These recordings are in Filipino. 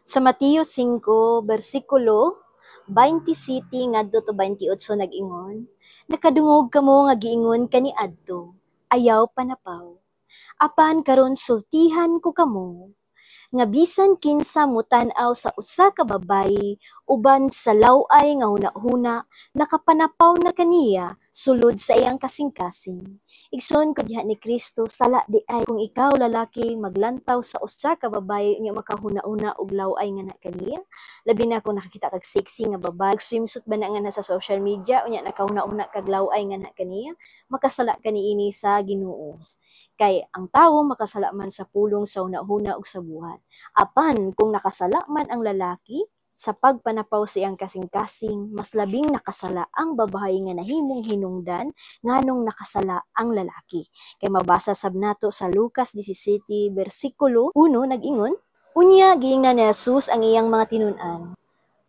Sa Mateo 5, bersikulo 27 ngadto to 28 nag-ingon, nakadungog kamo nga giingon kaniadto, ayaw panapaw. Apan karon sultihan ko kamo nga bisan kinsa mutan-aw sa usa ka babayi uban sa law-ay nga hunahuna nakapanapaw na kaniya sulod sa iyang kasing-kasing. Igsoon ko diha ni Kristo sala di ay kung ikaw lalaki maglantaw sa usa ka babayi nya makahuna-una og law-ay nga na kaniya. Labi na kung nakakita kag sexy nga babae, swimsuit ba na nga na sa social media unya nakahuna-una kag law-ay nga na kaniya, makasala ka niini sa Ginoo. Kay ang tawo makasala man sa pulong sa hunahuna ug sa buhat. Apan kung nakasala man ang lalaki sa pagpanapaw sa iyang kasing-kasing, mas labing nakasala ang babae nga nahimong hinungdan nganong nakasala ang lalaki. Kay mabasa sab nato sa Lucas 17 bersikulo 1 nag-ingon, unya giingnan ni Jesus ang iyang mga tinun-an.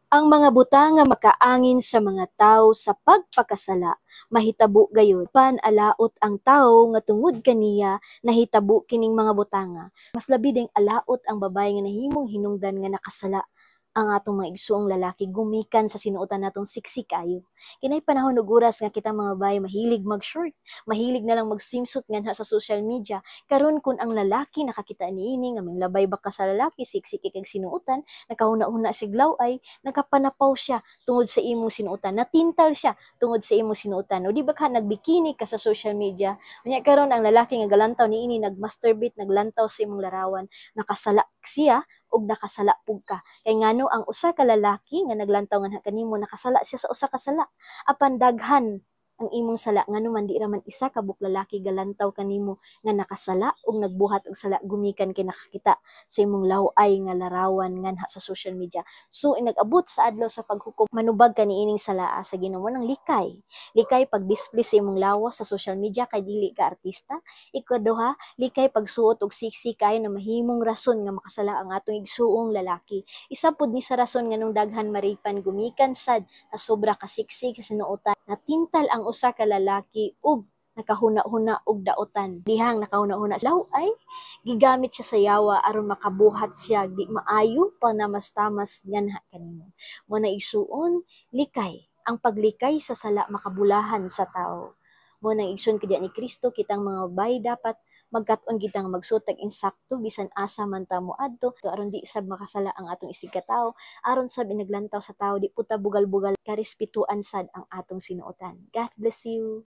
Ang mga butang nga makaangin sa mga tawo sa pagpakasala mahitabo gayud pan alaot ang tawo nga tungod kaniya nahitabo kining mga butanga. Mas labi ding alaot ang babae nga nahimong hinungdan nga nakasala ang atong mga igsuong lalaki gumikan sa sinuotan natong siksi kayo. Kinay panahon ug oras nga kitang mga babae mahilig mag-short, mahilig na lang mag-swimsuit nganha sa social media. Karon kun ang lalaki nakakita niini nga minglabay ba ka sa lalaki, siksi kay kag sinuotan, nakahuna-huna siglaw ay nakapanapaw siya tungod sa imong sinuotan, natintal siya tungod sa imong sinuotan. O di ba ka nagbikini ka sa social media, unya karon ang lalaki nga galantaw niini nagmasturbate, naglantaw sa imong larawan, nakasala siya ug nakasala pug ka. Kay ngano ang usa ka lalaki nga naglantaw nga kanimo nakasala siya sa usa ka sala. Apan daghan ang imong sala ngano man di ra man isa ka buk lalaki galantaw kanimo nga nakasala ug nagbuhat og sala gumikan kay nakakita sa imong law-ay nga larawan nganha sa social media. So nag-abot sa adlaw sa paghukom manubag ka niining salaa sa Ginoo ng likay. Likay pag-display sa imong lawas sa social media kay dili ka artista. Ikaduha, likay pagsuot og siksi kayo na mahimong rason nga makasala ang atong igsuong lalaki. Isa pud ni sa rason nganong daghan maripan gumikan sad sa sobra ka siksi sa sinuotan. Natintal ang usa ka lalaki ug nakahuna-huna og daotan. Dihang nakahuna-huna law ay gigamit siya sa yawa aron makabuhat siya di maayo panamas-tamas nganha kanimo. Mo na igsuon, likay. Ang paglikay sa sala makabulahan sa tao. Mo nang igsoon kadiya ni Kristo kitang mga babaye dapat magkat-on kitang magsuot og insakto bisan asa man ta moadto aron di sab makasala ang atong isig ka tawo, aron sab inaglantaw sa tawo di puta bugal-bugal karespetuan sad ang atong sinuotan. God bless you.